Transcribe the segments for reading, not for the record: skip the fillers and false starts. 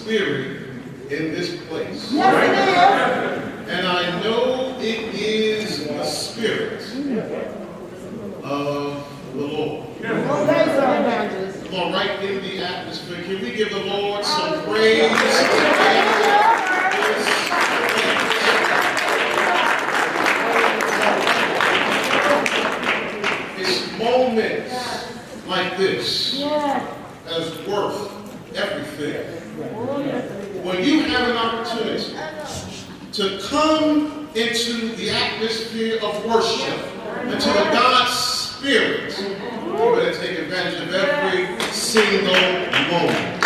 spirit in this place. Yes, it is. And I know it is the spirit of the Lord. Come on, right in the atmosphere. Can we give the Lord some praise? It's moments like this that's worth everything. When you have an opportunity to come into the atmosphere of worship, into the God's Spirit, you better take advantage of every single moment.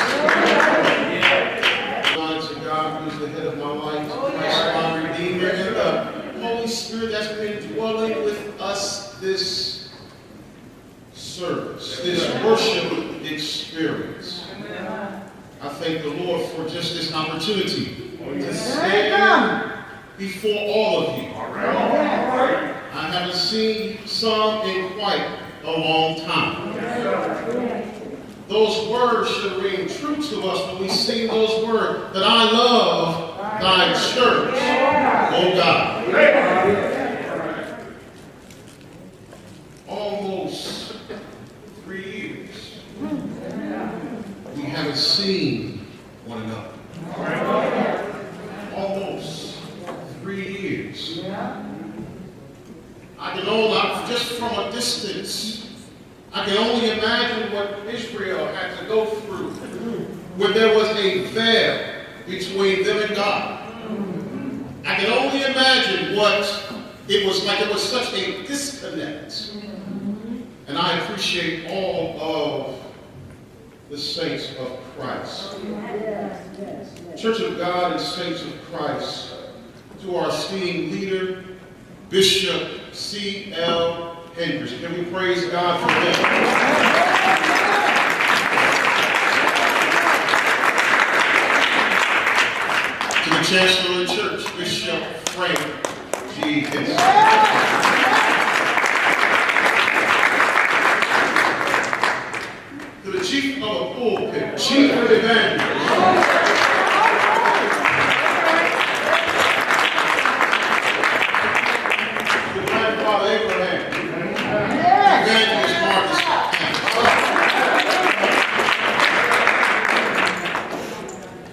Honor to God, who's the head of my life, Christ, my Redeemer, and the Holy Spirit that's been dwelling with us this service, this worship experience. I thank the Lord for just this opportunity to stand before all of you. I haven't seen some in quite a long time. Those words should ring true to us when we sing those words, that I love thy church, oh God. Almost 3 years we haven't seen one another. Almost 3 years. I can only, just from a distance, I can only imagine what Israel had to go through when there was a veil between them and God. I can only imagine what it was like. It was such a disconnect. And I appreciate all of the saints of Christ. Church of God and saints of Christ, to our esteemed leader, Bishop C.L. Hendricks. Can we praise God for him? To the Chancellor of the Church, Bishop Frank G. Hendricks. To the Chief of the Pulpit, Chief of Evangelist.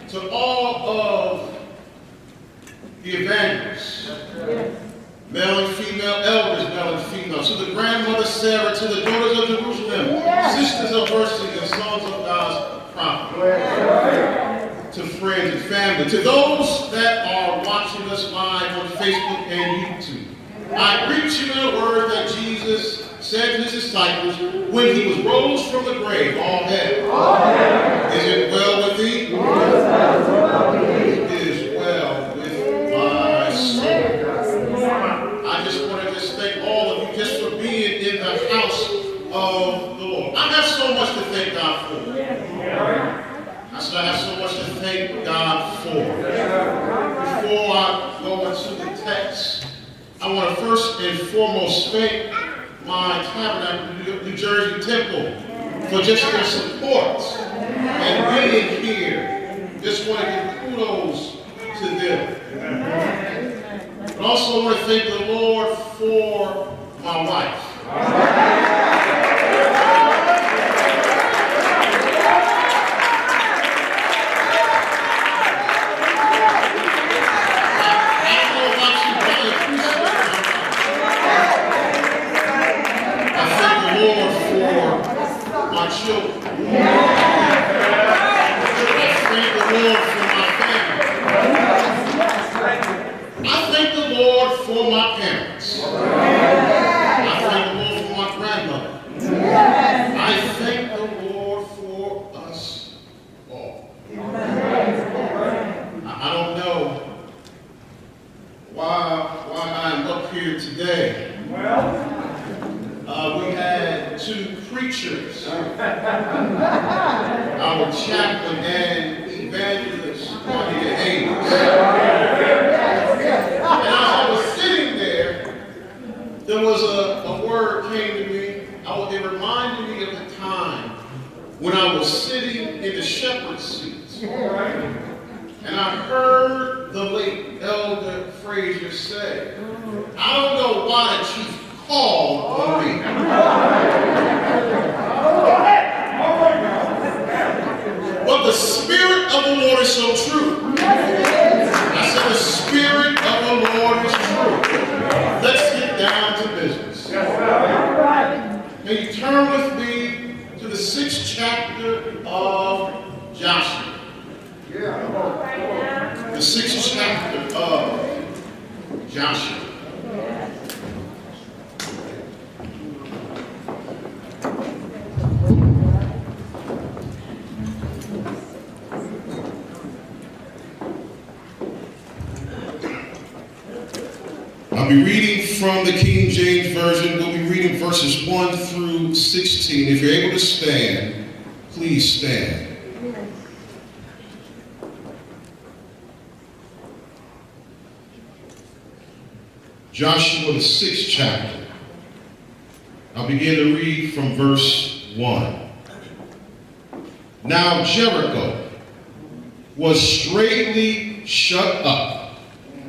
To all of the evangelists, male and female elders, male and female, to the grandmother Sarah, to the daughters of Jerusalem, sisters of mercy, and sons of God's prophet, to friends and family, to those that are watching us live on Facebook and YouTube. I greet you in a word that Jesus said to his disciples when he was rose from the grave. All hail. Is it well with thee? It is well with my soul. I just want to thank all of you just for being in the house of the Lord. I have so much to thank God for. I still have so much to thank God for. Before I go into the text, I want to first and foremost thank my Tabernacle New Jersey Temple for just their support and being here. Just want to give kudos to them. But also want to thank the Lord for my wife. Children. I thank the Lord for my family. I thank the Lord for my parents. I thank the Lord for my grandmother. I thank the Lord for us all. I don't know why I'm up here today. We had two preachers, our chaplain and evangelist, Hendricks. And as I was sitting there, And I heard the late Elder Frazier say, I don't know why the chief called on me. But the Spirit of the Lord is so true. I said the Spirit of the Lord is true. Let's get down to business. Can you turn with me to the 6th chapter of Joshua? The 6th chapter of Joshua. I'll be reading from the King James Version. We'll be reading verses 1 through 16. If you're able to stand, please stand. Joshua, the 6th chapter. I'll begin to read from verse 1. Now Jericho was straitly shut up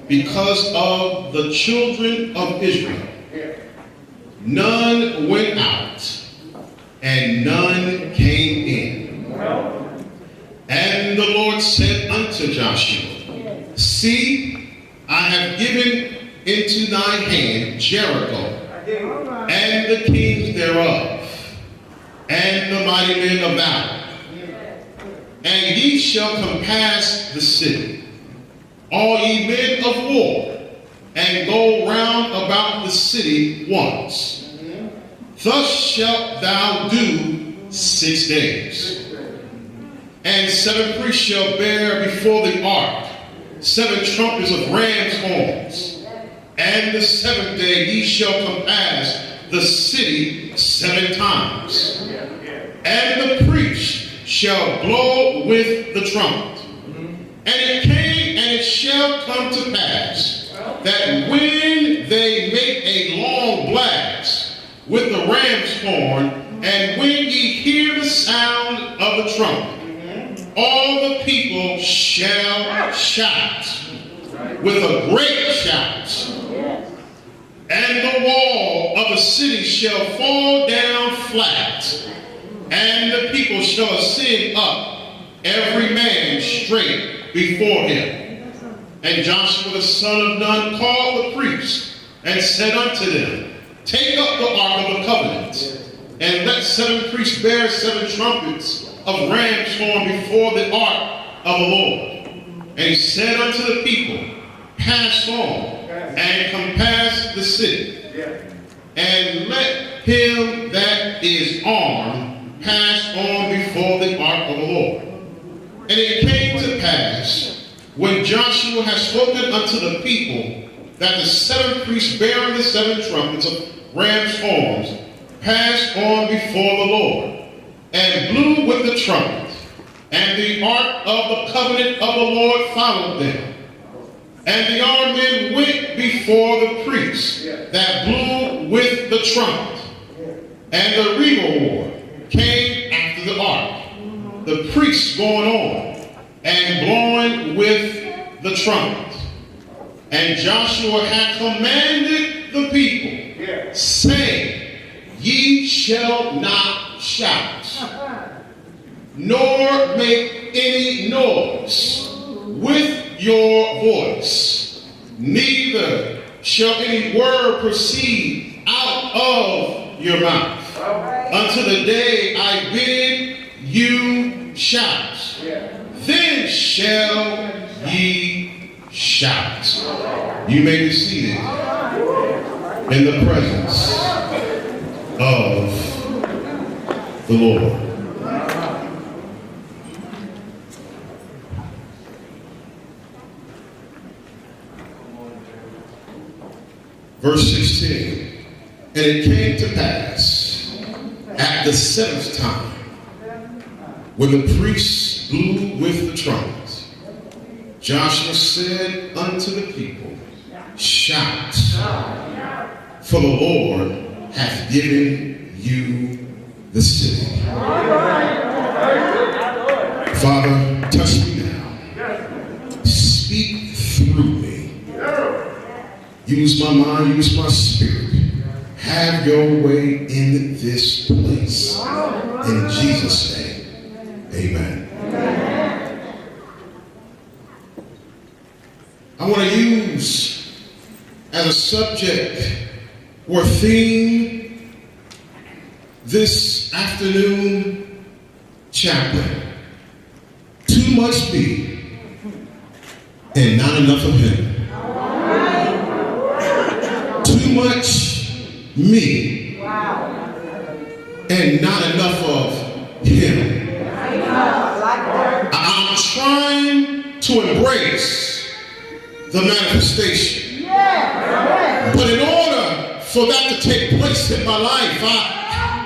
because of the children of Israel. None went out, and none came in. And the Lord said unto Joshua, See, I have given into thy hand Jericho, and the kings thereof, and the mighty men of valor. And ye shall compass the city, all ye men of war, and go round about the city once. Thus shalt thou do 6 days. And 7 priests shall bear before the ark 7 trumpets of ram's horns. And the 7th day ye shall compass the city 7 times. And the priest shall blow with the trumpet. And it came, and it shall come to pass, that when they make a long blast with the ram's horn, and when ye hear the sound of the trumpet, all the people shall shout with a great shout. And the wall of the city shall fall down flat, and the people shall ascend up, every man straight before him. And Joshua the son of Nun called the priests, and said unto them, Take up the ark of the covenant, and let 7 priests bear 7 trumpets of ram's horn before the ark of the Lord. And he said unto the people, Pass on, and compass the city, and let him that is armed pass on before the ark of the Lord. And it came to pass, when Joshua had spoken unto the people, that the 7 priests bearing the 7 trumpets of ram's horns passed on before the Lord, and blew with the trumpet, and the ark of the covenant of the Lord followed them. And the armed men went before the priests that blew with the trumpet. And the rearward came after the ark, the priests going on, and blowing with the trumpet. And Joshua had commanded the people, saying, Ye shall not shout, nor make any noise with your voice, neither shall any word proceed out of your mouth, until the day I bid you shout. Then shall ye shout. You may be seated in the presence of the Lord. Verse 16, and it came to pass at the 7th time, when the priests blew with the trumpet, Joshua said unto the people, Shout, for the Lord hath given you the city. Father, touch me now. speak through me. Use my mind, use my spirit. Have your way in this place. In Jesus' name, amen. I want to use as a subject or theme this afternoon chaplain. Too much me and not enough of him. Too much me and not enough of him. I'm trying to embrace the manifestation. But in order for that to take place in my life,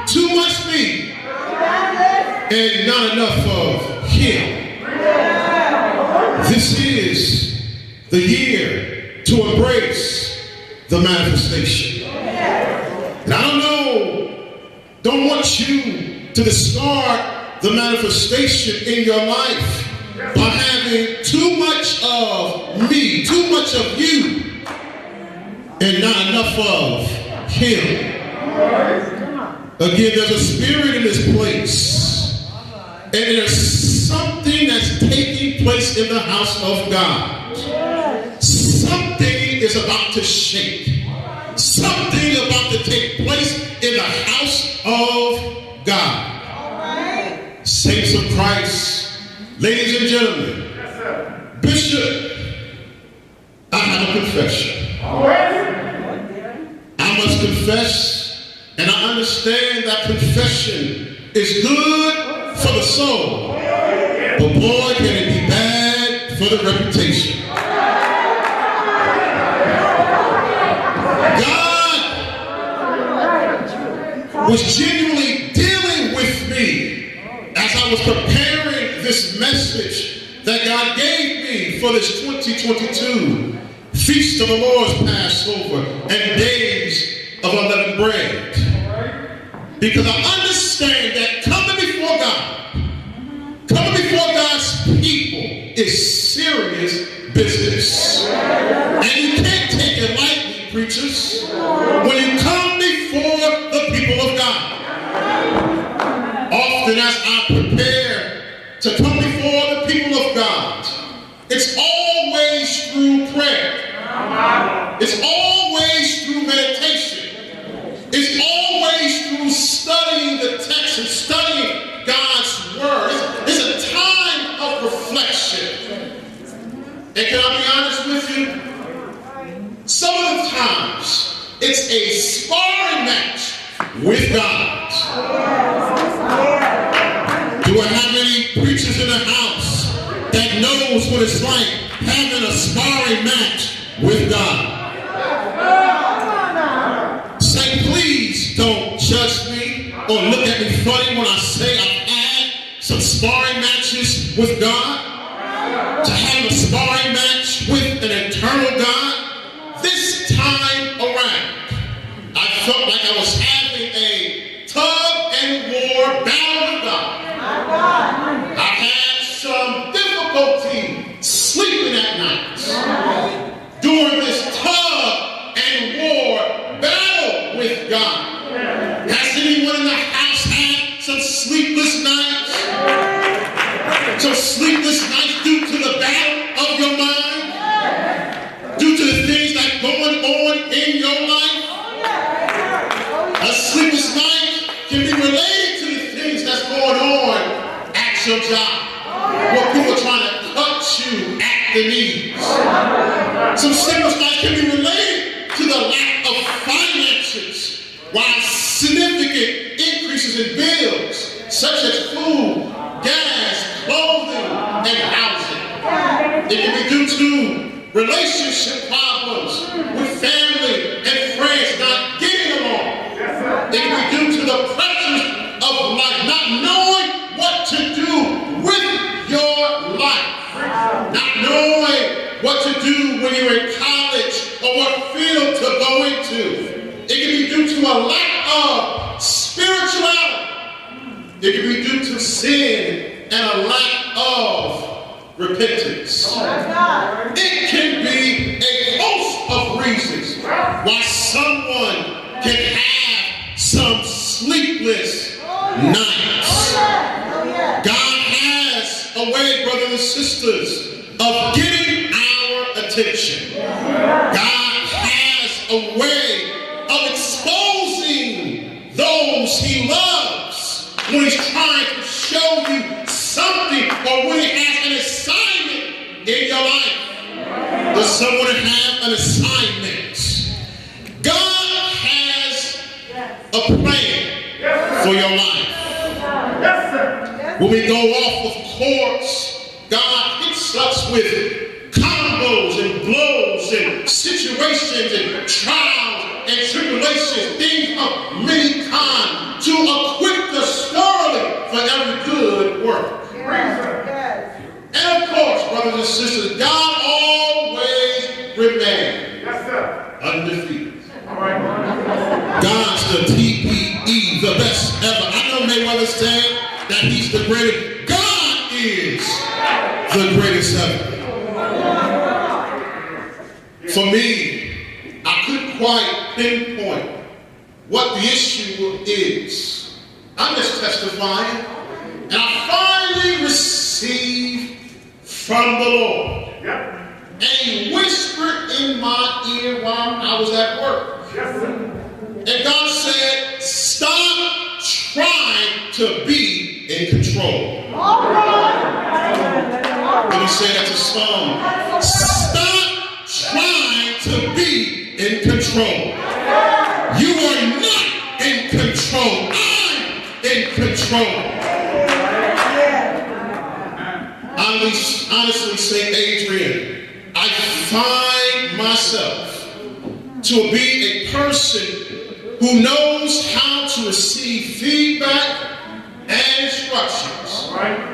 too much me and not enough of him. This is the year to embrace the manifestation. And I don't want you to discard the manifestation in your life by having too much of me, too much of you, and not enough of him. Again, there's a spirit in this place, and there's something that's taking place in the house of God. Something is about to shake. Something about to take place in the house of God. Saints of Christ, ladies and gentlemen, Bishop, I have a confession. I must confess, and I understand that confession is good for the soul, but boy, can it be bad for the reputation. God was genuinely dealing with me as I was preparing this message that God gave me for this 2022 Feast of the Lord's Passover and Days of Unleavened Bread. Because I understand that coming before God's people is serious business. And you can't take it lightly, preachers, when you come before the people of God. Often as I prepare to come before the people of God, it's always through prayer. It's always through meditation. It's always through studying the text and studying God's word. It's a time of reflection. And can I be honest with you? Some of the times, it's a sparring match with God. Do I have any preachers in the house that knows what it's like having a sparring match with God? Say, please don't judge me or look at me funny when I say I've had some sparring matches with God. To have a sparring match with an eternal God. This time around, I felt like I was having a tug and war battle with God. I had some difficulty sleeping at night during this tug and war battle with God. Has anyone in the house had some sleepless nights? Some sleepless nights due to the battle of your mind? Due to the things that are going on in your life? A sleepless night can be related to the things that's going on at your job. Where people are trying to cut you at the knees. Some sleepless nights can be related to the lack of finances. While significant increases in bills, such as food, gas, clothing, and housing. It can be due to relationship problems with family and friends not getting along. It can be due to the pressures of life, not knowing what to do with your life, not knowing what to do when you're in college or what field to go into. It can be due to a lack of spirituality. It can be due to sin and a lack of repentance. It can be a host of reasons why someone can have some sleepless nights. God has a way, brothers and sisters, of getting our attention. God has a way of exposing those he loves when he's trying to show you something, or when he has an assignment in your life. Does someone have an assignment? God has a plan for your life. When we go off of course, God hits us with combos and blows and situations and trials and tribulations, things of many kinds, to equip us thoroughly for every good work. And of course, brothers and sisters, God always remains undefeated. God's the TPE, the best ever. I know Mayweather said that he's the greatest. God is the greatest ever. For me, I couldn't quite pinpoint what the issue is. I'm just testifying, and I finally received from the Lord. And he whispered in my ear while I was at work. And God said, stop trying to be in control. Let me say that to some. Stop trying to be in control. You are not in control. I'm in control. Honestly say, Adrian, I find myself to be a person who knows how to receive feedback and instructions.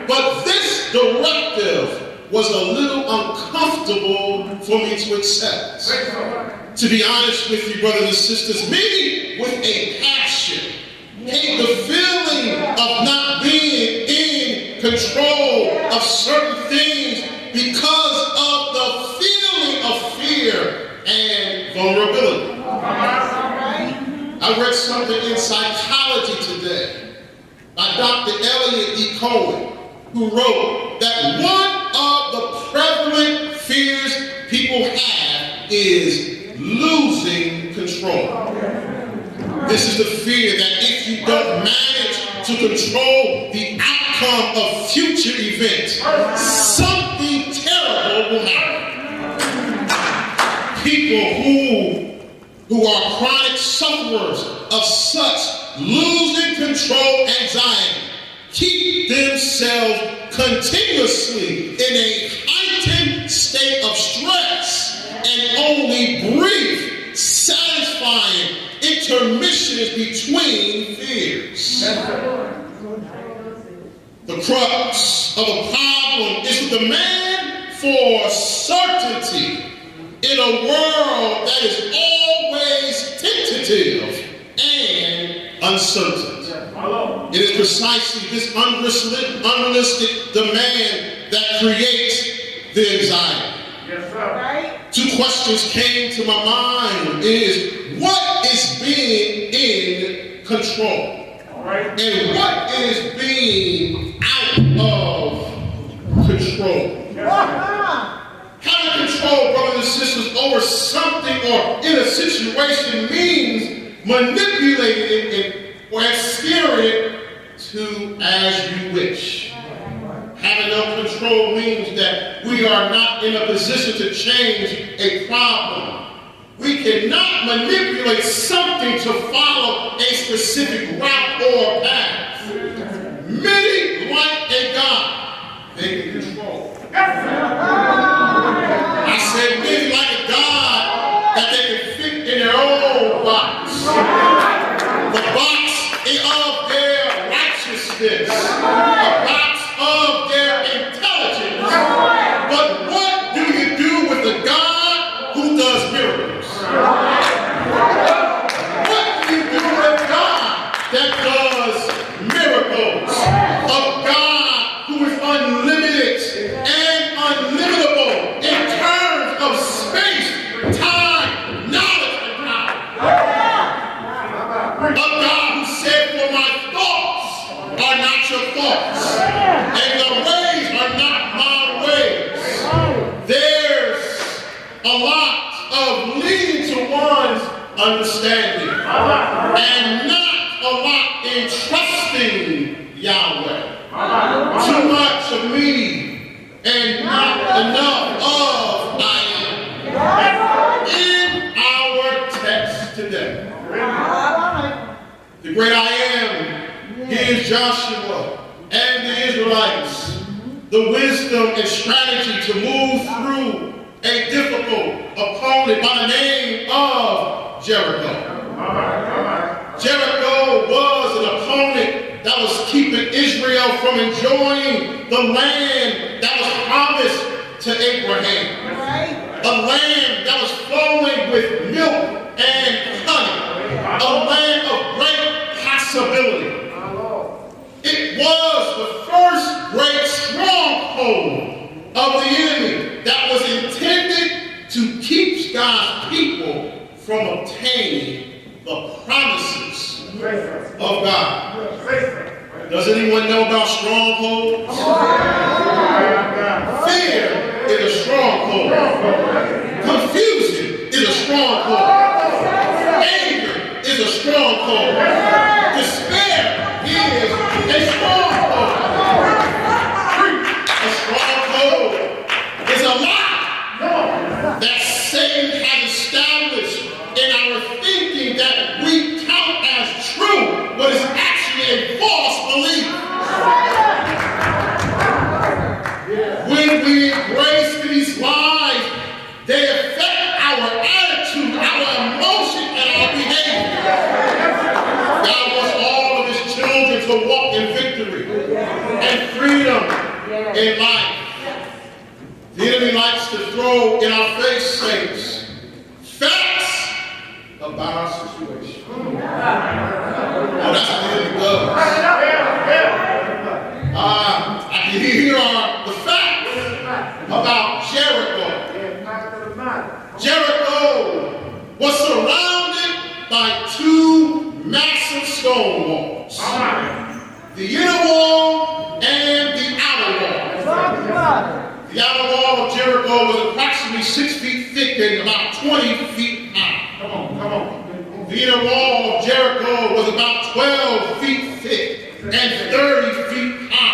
But this directive was a little uncomfortable for me to accept. To be honest with you, brothers and sisters, maybe with a passion, hate the feeling of not being in control of certain things because of the feeling of fear and vulnerability. I read something in Psychology today by Dr. Elliot E. Cohen, who wrote that one of the prevalent fears people have is losing control. This is the fear that if you don't manage to control the outcome of future events, something terrible will happen. People who are chronic sufferers of such losing control anxiety keep themselves continuously in a heightened state of stress, and only brief, satisfying intermissions between fears. The crux of the problem is the demand for certainty in a world that is always tentative and uncertain. It is precisely this unrealistic demand that creates the anxiety. Two questions came to my mind: is what is being in control? And what is being out of control? Having control, brothers and sisters, over something or in a situation means manipulating it or steering it to as you wish. Having no control means that we are not in a position to change a problem. We cannot manipulate something to follow a specific route or path. Many like a God, they can control. I said many like a God that they can fit in their own box. The box of their righteousness. The box of their intelligence. But what do you do with a God who does miracles? What do you do with a God that does miracles? A a lot of leaning to one's understanding and not a lot in trusting Yahweh. Too much of me and not enough of I am. In our text today, the great I am gives Joshua and the Israelites the wisdom and strategy to move through a difficult opponent by the name of Jericho. Jericho was an opponent that was keeping Israel from enjoying the land that was promised to Abraham. A land that was flowing with milk and honey. A land of great possibility. It was the first great stronghold of the enemy that was intended to keep God's people from obtaining the promises of God. Does anyone know about strongholds? Fear is a stronghold. Confusion is a stronghold. Anger is a stronghold. Despair is a stronghold. A stronghold is a lie that Satan has established in our thinking that we count as true, but it's actually a false belief. When we embrace these lies, they affect our attitude, our emotion, and our behavior. God wants all of his children to walk in victory and freedom in life. The enemy likes to throw in our face, saints, facts about our situation. Oh, that's what the enemy does. Here are the facts about Jericho. Jericho was surrounded by two massive stone walls. The inner wall and the outer wall. The outer wall of Jericho was approximately 6 feet thick and about 20 feet high. The inner wall of Jericho was about 12 feet thick and 30 feet high.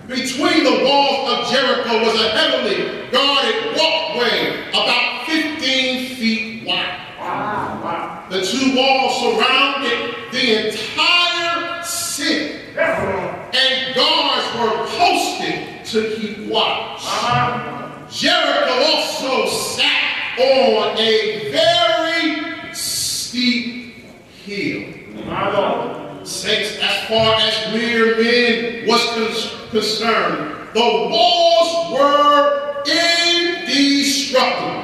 Between the walls of Jericho was a heavily guarded walkway about 15 feet wide. The two walls surrounded the entire city, and guards were posted to keep watch. Jericho also sat on a very steep hill. Saints, as far as mere men was concerned, the walls were indestructible.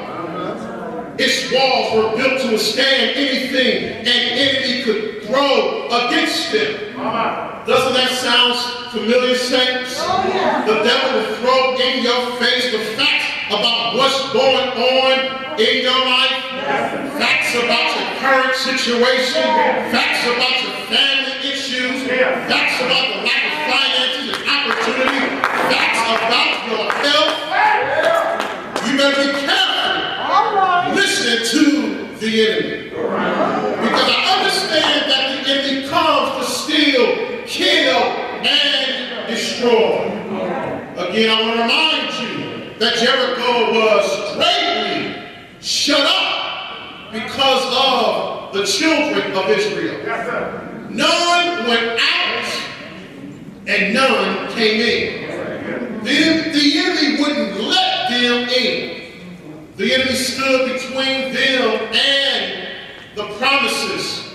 Its walls were built to withstand anything an enemy could throw against them. Doesn't that sound familiar, saints? The devil will throw in your face the facts about what's going on in your life, facts about your current situation, facts about your family issues, facts about the lack of finances and opportunity, facts about your health. You better be careful listening to the enemy. Because I understand that the enemy comes to steal, kill, and destroy. Again, I want to remind you that Jericho was greatly shut up because of the children of Israel. None went out and none came in. The enemy wouldn't let them in. The enemy stood between them and the promises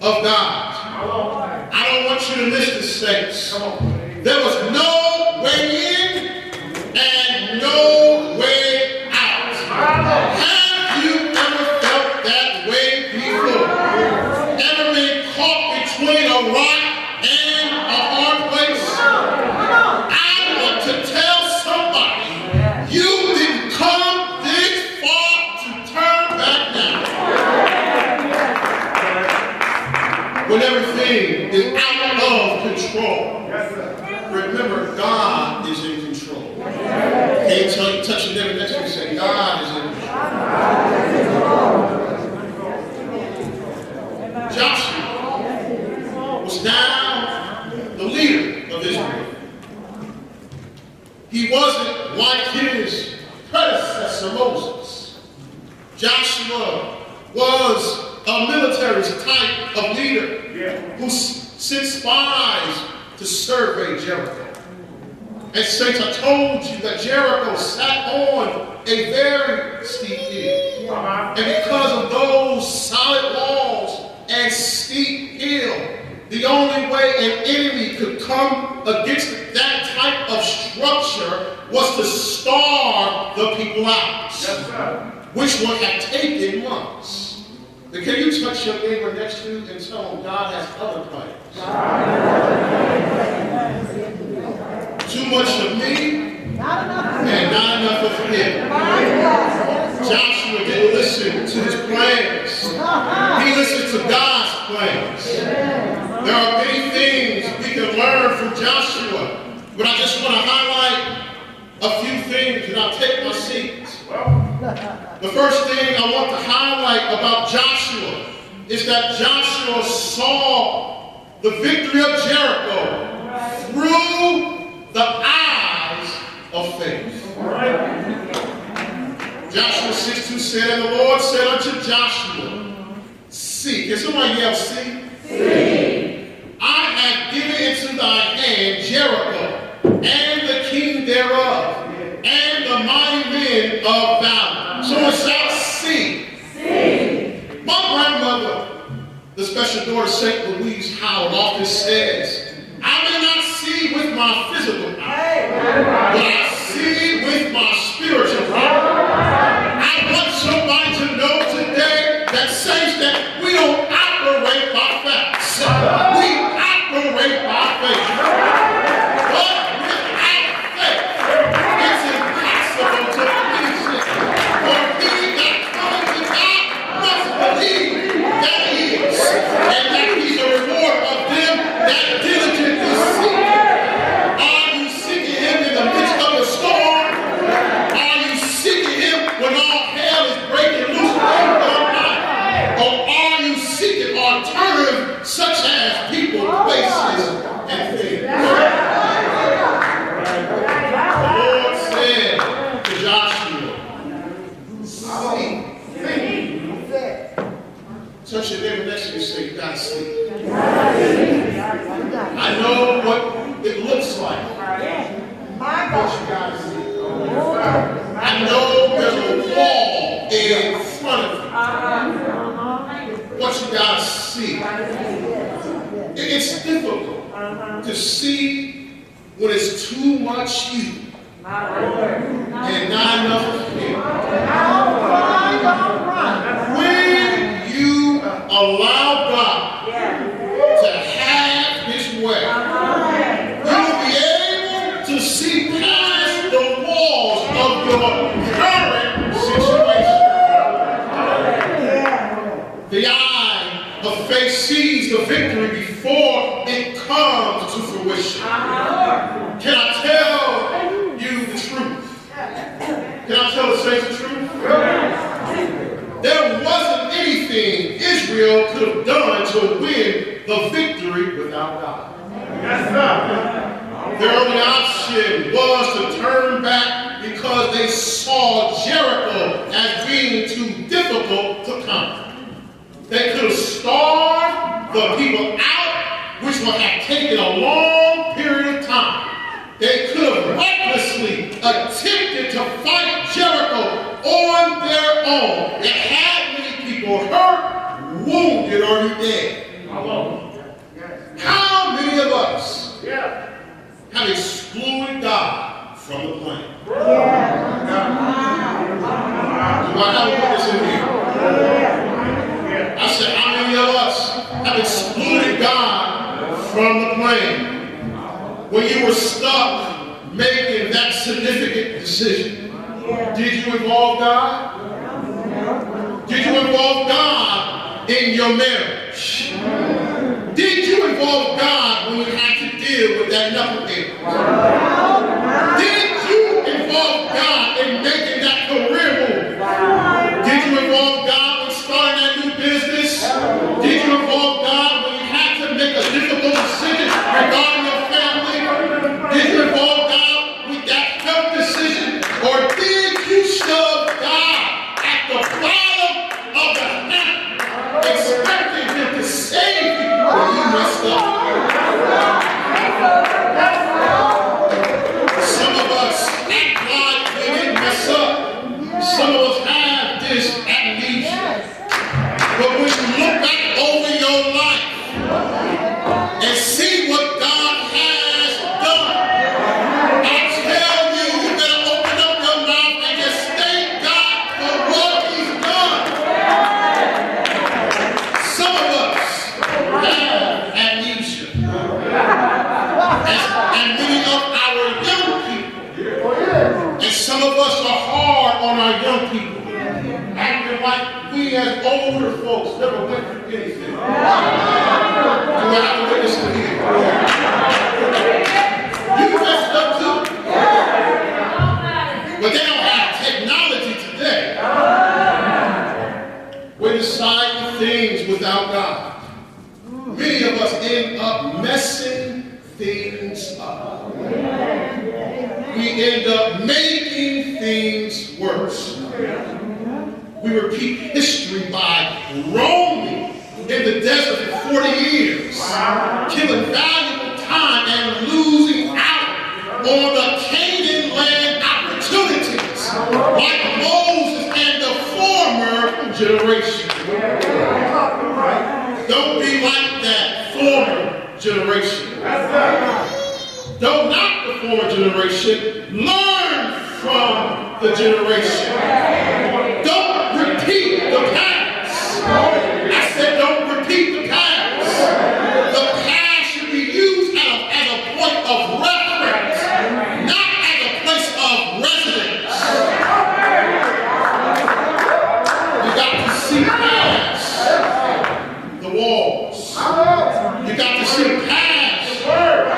of God. I don't want you to miss this, saints. There was no way in and no way out. Have you ever felt that way before? Ever been caught between a rock and a hard place? I want to tell somebody, you didn't come this far to turn back now. When everything is out of control, remember, God is in control. Can you touch your neighbor next to you and say, God is in He wasn't like his predecessor, Moses. Joshua was a military type of leader who sent spies to survey Jericho. And saints, I told you that Jericho sat on a very steep hill. And because of those solid walls and steep hill, the only way an enemy could come against that type of structure was to starve the people out, which would have taken months. But can you touch your neighbor next to you and tell him God has other plans? Too much of me and not enough of him. Joshua didn't listen to his plans. He listened to God's plans. There are many things we can learn from Joshua, but I just want to highlight a few things and I'll take my seat. The first thing I want to highlight about Joshua is that Joshua saw the victory of Jericho through the eyes of faith. Joshua 6:2 said, and the Lord said unto Joshua, see. Can somebody yell, see? See. I have given into thy hand Jericho, and the king thereof, and the mighty men of valor. Someone shout, see. See. My grandmother, the special daughter St. Louise Howard, often says, I may not see with my physical eye, but I see with my spiritual eye. I want somebody to know today that says that we don't operate by facts. We operate by faith. But without faith, it's impossible to please him. For he that comes to God must believe that he is, and that he's a reward of them that diligently seek. Are you seeking him in the midst of the storm? Are you seeking him when all hell is breaking loose in your life? Or are you seeking alternatives such as people, places, and things? The Lord said to Joshua, see. Touch your neighbor next to you and say, you gotta see. I know what it looks like, but you gotta see. I know there's a wall in front of you, but you gotta see. It's difficult to see when it's too much you and not enough of him. When you allow God to have his way, you will be able to see past the walls of your current situation. The eye of faith sees the victory before it comes to fruition. Can I tell you the truth? Can I tell the saints the truth? There wasn't anything Israel could have done to win the victory without God. Their only option was to turn back because they saw Jericho as being too difficult to conquer. They could have starved the people out, which would have taken a long period of time. They could have recklessly attempted to fight Jericho on their own. It had many people hurt, wounded, or dead. How many of us have excluded God from the plan? Do I have a witness in here? I said, how many of us have excluded God from the plan? When you were stuck making that significant decision, did you involve God? Did you involve God in your marriage? Did you involve God when you had to deal with that knucklehead? Did you involve God in making that career move? Did you involve God when starting that new business? Did you involve God when you had to make a difficult decision regarding your family? Did you involve God with that health on our young people, acting like we as older folks never went through anything. Do I have to witness to here? You messed up too. But they don't have technology today. We're deciding things without God. Many of us end up messing things up. We end up making things worse. We repeat history by roaming in the desert for 40 years, killing valuable time and losing out on the Canaan land opportunities, like Moses and the former generation. Don't be like that former generation. Don't knock the former generation. Learn from the generation. Don't repeat the past. I said don't repeat the past. The past should be used as a point of reference, not as a place of residence. You got to see past the walls. You got to see past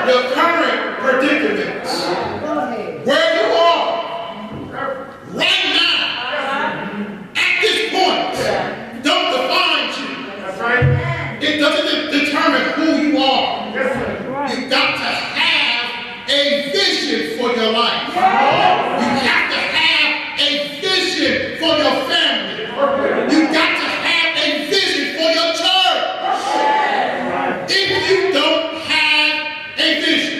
your current predicaments. Where you are right now, at this point, don't define you. That's right. It doesn't determine who you are. You've got to have a vision for your life. You have to have a vision for your family. You've got to have a vision for your church. If you don't have a vision,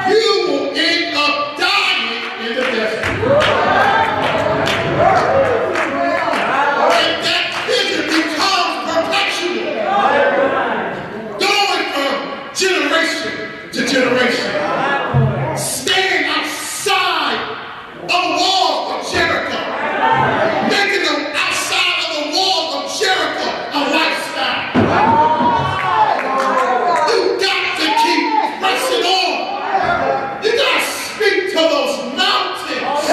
you will end up dying in the desert. And that vision becomes perpetual, going from generation to generation, staying outside of the walls of Jericho, making them outside of the walls of Jericho a lifestyle. You got to keep pressing on. You got to speak to those mountains.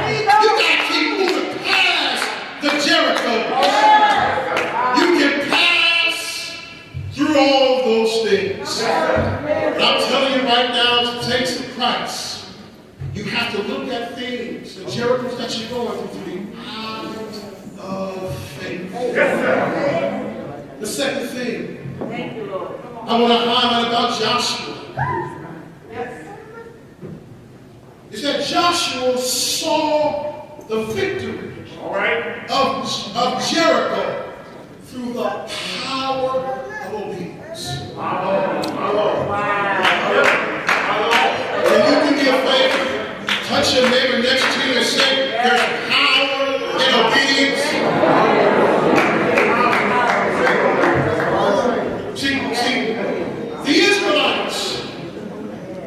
You got to keep moving past the Jericho. You can pass through all those things. But I'm telling you right now, to take to Christ, you have to look at things, the Jerichos that you're going through the eyes of faith. The second thing I want to highlight about Joshua is that Joshua saw the victory of Jericho through the power of obedience. And you can be a favor, touch your neighbor next to you and say, there's power in obedience. See, the Israelites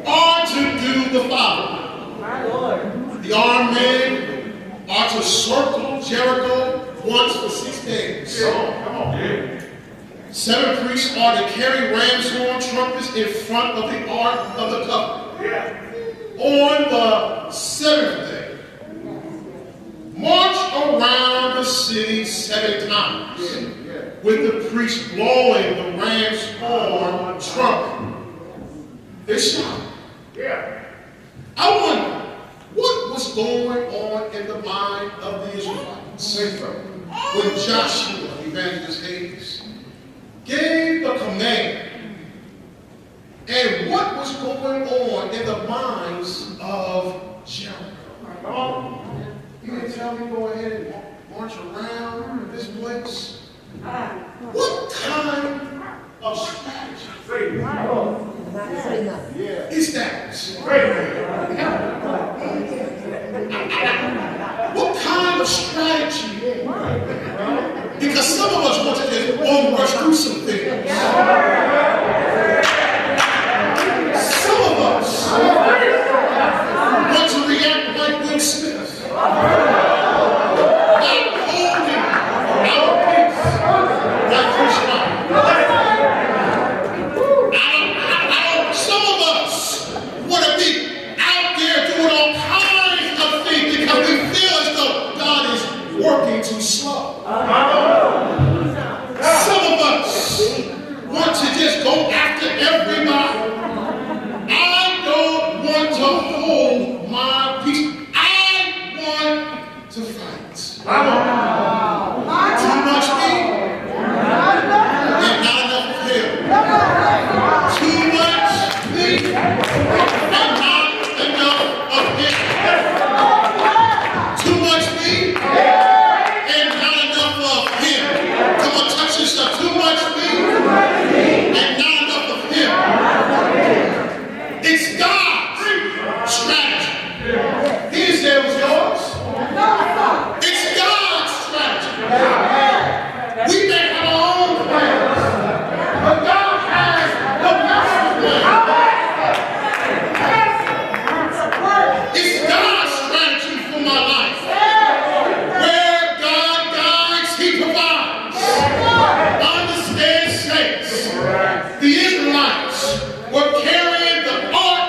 are to do the following. The armed men are to circle Jericho once for 6 days. Come on. 7 priests are to carry ram's horn trumpets in front of the Ark of the Covenant. On the 7th day, march around the city 7 times with the priest blowing the ram's horn trumpet. They shouted. I wonder what was going on in the mind of the Israelites when Joshua, Evangelist J, gave the command, and what was going on in the minds of Jericho. You can tell me go ahead and march around this place. What kind of strategy is that? What kind of strategy? Because some of us want to just rush through some things. Some of us want to react like Will Smith. Not holding our peace like Chris Rock. Some of us want to be out there doing all kinds of things because we feel as though Some of us want to just go after everybody. I don't want to hold my peace. I want to fight. Too much me and not enough of him. Too much me and not enough of him. Too much me and not enough of him. Come on, touch this stuff. Too much me and not enough of him. It's God's strategy. He didn't say it was yours. It's God's strategy. We may have our own plans, but God has the master plan. It's God's strategy for my life. Where God guides, he provides. Understand, saints, the Israelites were carrying the ark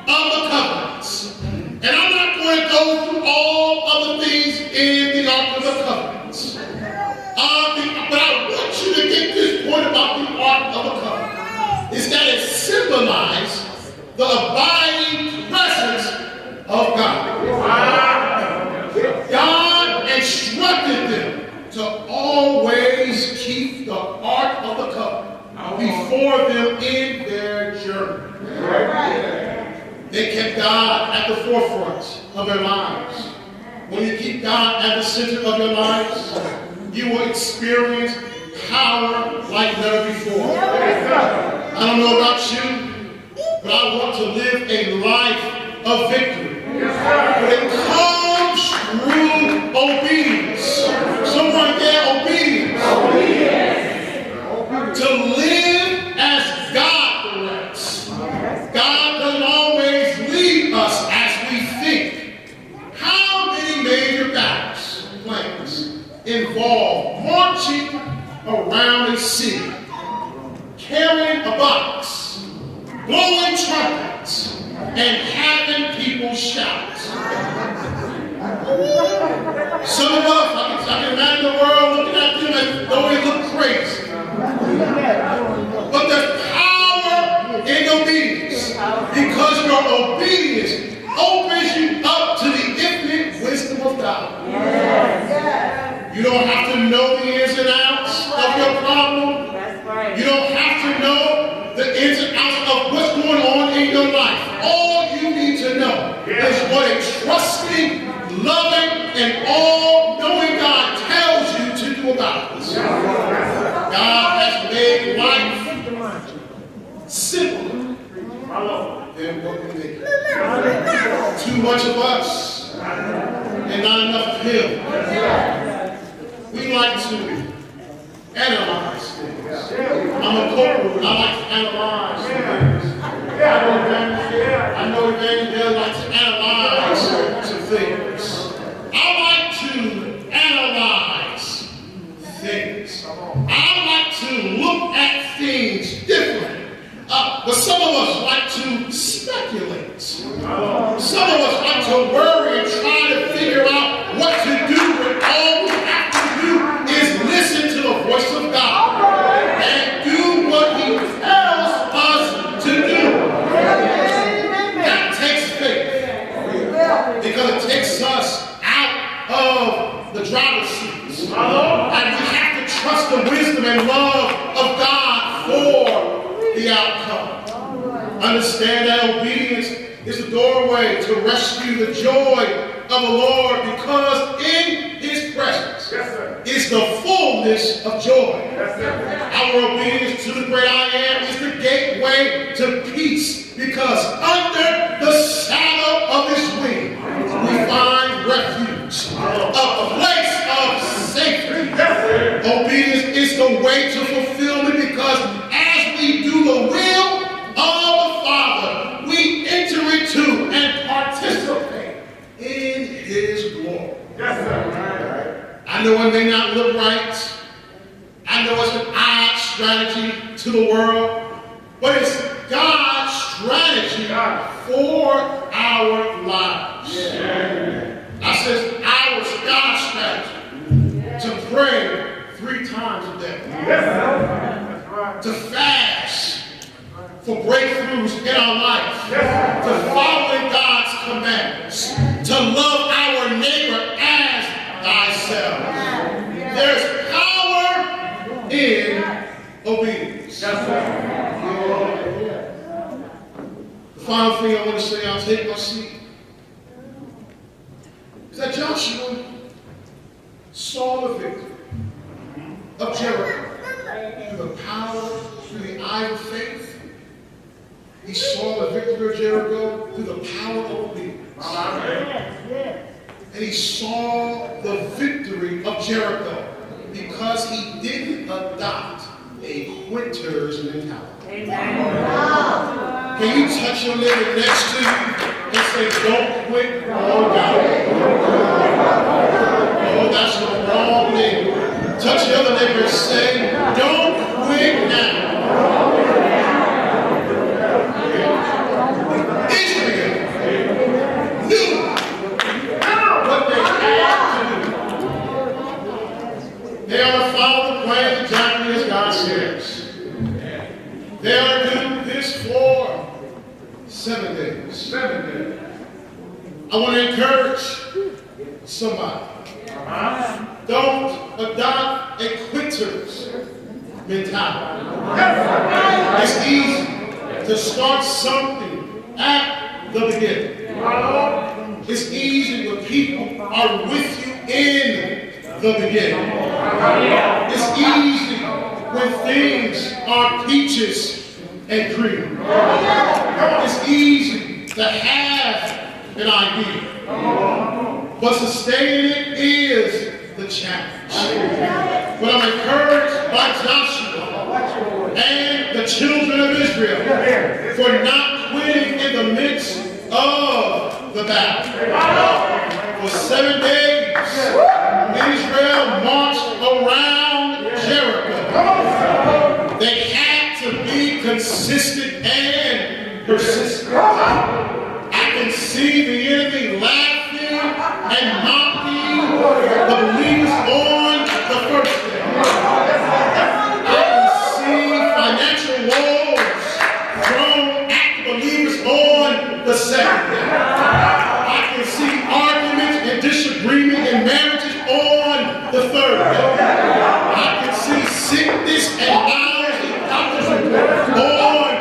of the covenants. And I'm not going to go through all of the things in the ark of the covenants. But I want you to get this point about the ark of the covenant. Is that it symbolized the abiding presence of God. God instructed them to always keep the ark of the covenant before them in their journey. They kept God at the forefront of their lives. When you keep God at the center of your lives, you will experience power like never before. I don't know about you, but I want to live a life of victory. But it comes through obedience. Someone there, obedience. To live as God directs. God doesn't always lead us as we think. How many major battles, plans, involve marching around a city, carrying a box, blowing trumpets, and having people shout? Some of us, I can imagine the world looking at them and though they look crazy. But there's power in obedience, because your obedience opens you up to the infinite wisdom of God. You don't have to know the ins and outs of your problem. You don't have to know the ins and outs of what's going on in your life. All you need to know is what a trusting, loving, and all-knowing God tells you to do about it. God has made life simpler than what we make it. Too much of us and not enough of him. We like to analyze things. I'm a corporal. I like to analyze things. I know Evangelist like to analyze some things. I like to analyze things. I like to look at things differently. But some of us like to speculate. Some of us like to worry and try to figure out what to do when all we have to do is listen to the voice of God and do what he tells us to do. That takes faith, because it takes us out of the driver's seats. And we have to trust the wisdom and love of God for the outcome. Understand that obedience is the doorway to rescue the joy of the Lord, because in his presence is the fullness of joy. Our obedience to the great I am is the gateway to peace, because under the shadow of his wing we find refuge, a place of safety. Obedience is the way to fulfillment, because as we do the will of the Father, we enter into and participate in his glory. I know it may not look right. I know it's an odd strategy to the world, but it's God's strategy for our lives. I said our God's strategy to pray 3 times a day. To fast for breakthroughs in our life. To follow in God's commandments. To love our neighbor as thyself. There's power in obedience. The final thing I want to say, I'll take my seat, is that Joshua saw the victory of Jericho through the power, through the eye of faith. He saw the victory of Jericho through the power of obedience. And he saw the victory of Jericho because he didn't adopt a quitter's mentality. Can you touch your neighbor next to you and say, don't quit? Oh, God. Oh, that's the wrong neighbor. Touch the other neighbor and say, don't quit now. Israel knew what they had to do. They are to follow the plan exactly as God says. They are to do this for 7 days. 7 days. I want to encourage somebody. Don't adopt a quitter's mentality. It's easy to start something at the beginning. It's easy when people are with you in the beginning. It's easy when things are peaches and cream. It's easy to have an idea, but sustaining it is the challenge. But I'm encouraged by Joshua and the children of Israel for not quitting in the midst of the battle. For 7 days, Israel marched around Jericho. They had to be consistent and persistent. I can see the enemy laughing and mocking the believers on the first day. I can see financial woes thrown at the believers on the second day. I can see arguments and disagreement in marriages on the third day. I can see sickness and lies and doctors on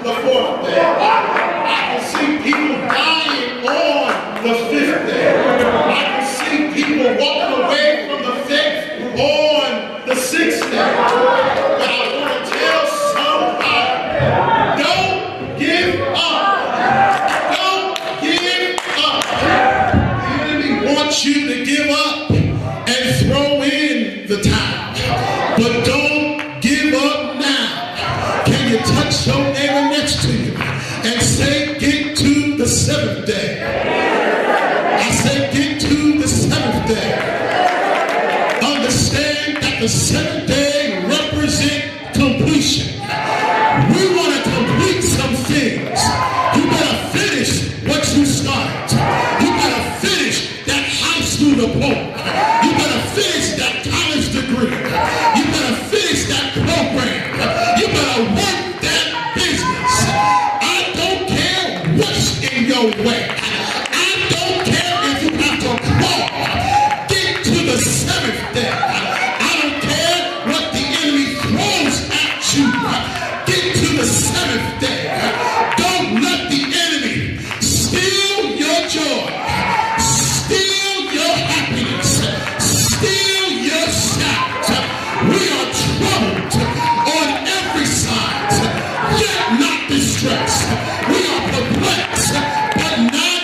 the fourth day. I can see people dying on the 5th day. I can see people walking away from the faith on the 6th day. But I want to tell somebody, don't give up. Don't give up. The enemy wants you to give up and throw in the towel. But don't give up now. Can you touch your neighbor next to you and say, get to the 7th day? I say, get to the 7th day. Understand that the 7th day represents completion. We want to complete some things. You better finish what you started. You better finish that high school diploma. You better finish that college degree. You better finish that program. You better work that business. I don't care what's in your way. I don't care if you have to crawl. Get to the 7th day. I don't care what the enemy throws at you. Get to the 7th day. Don't let the enemy steal your joy, steal your happiness, steal your shout. We are troubled on every side, yet not distressed. We are perplexed, but not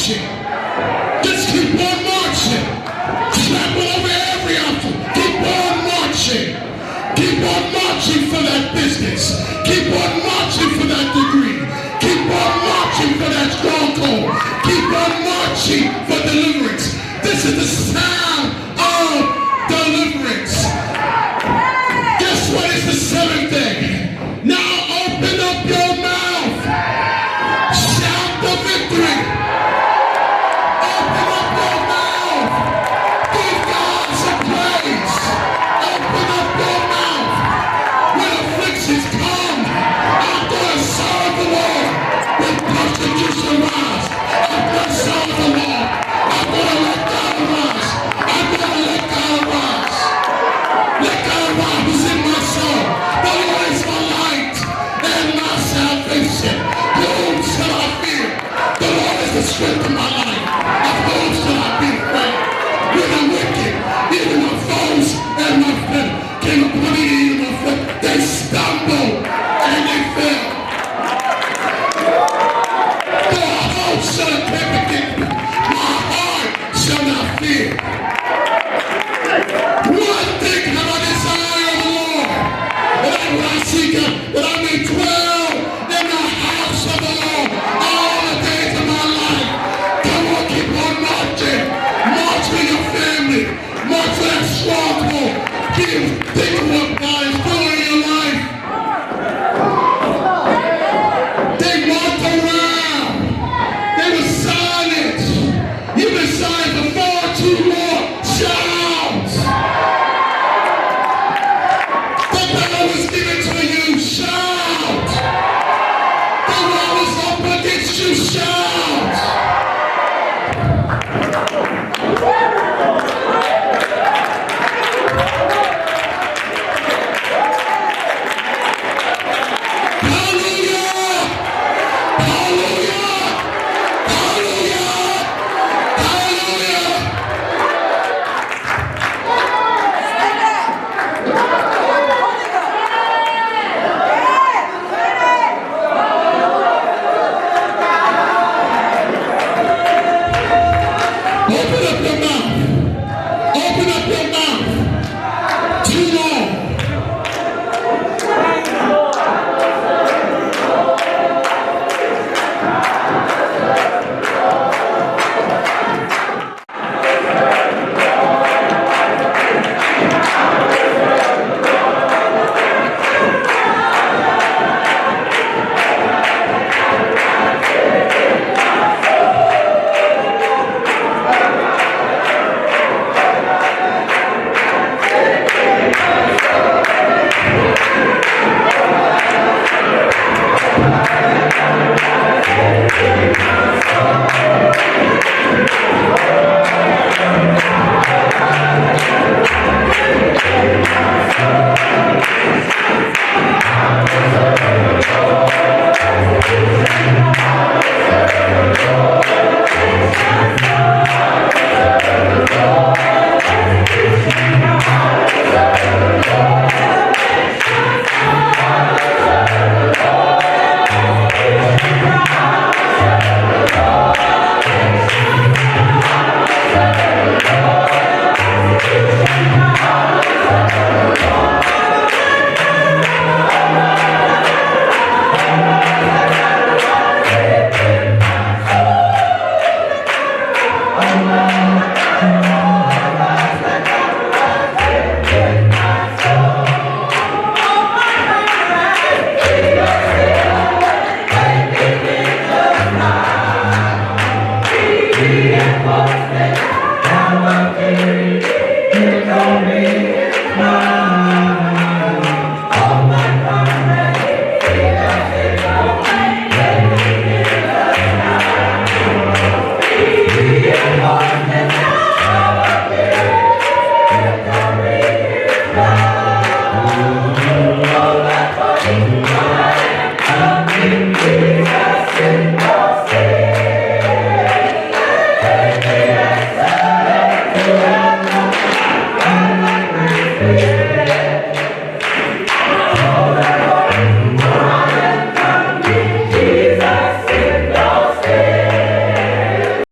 marching. Just keep on marching. Trample over every obstacle. Keep on marching. Keep on marching for that business. Keep on marching for that degree. Keep on marching for that stronghold. Keep on marching for deliverance. This is the sound of deliverance. Guess what is the seventh thing? Now open up your mouth. Shout the victory. Open up your mouth. Give God some praise. Open up your mouth. When afflictions come, I'm going to serve the Lord. When persecution rise, I'm going to serve the Lord. I'm going to let God arise. I'm going to let God arise. Let God arise who's in my soul. The Lord is my light and my salvation. Whom shall I fear? The Lord is the strength of my life.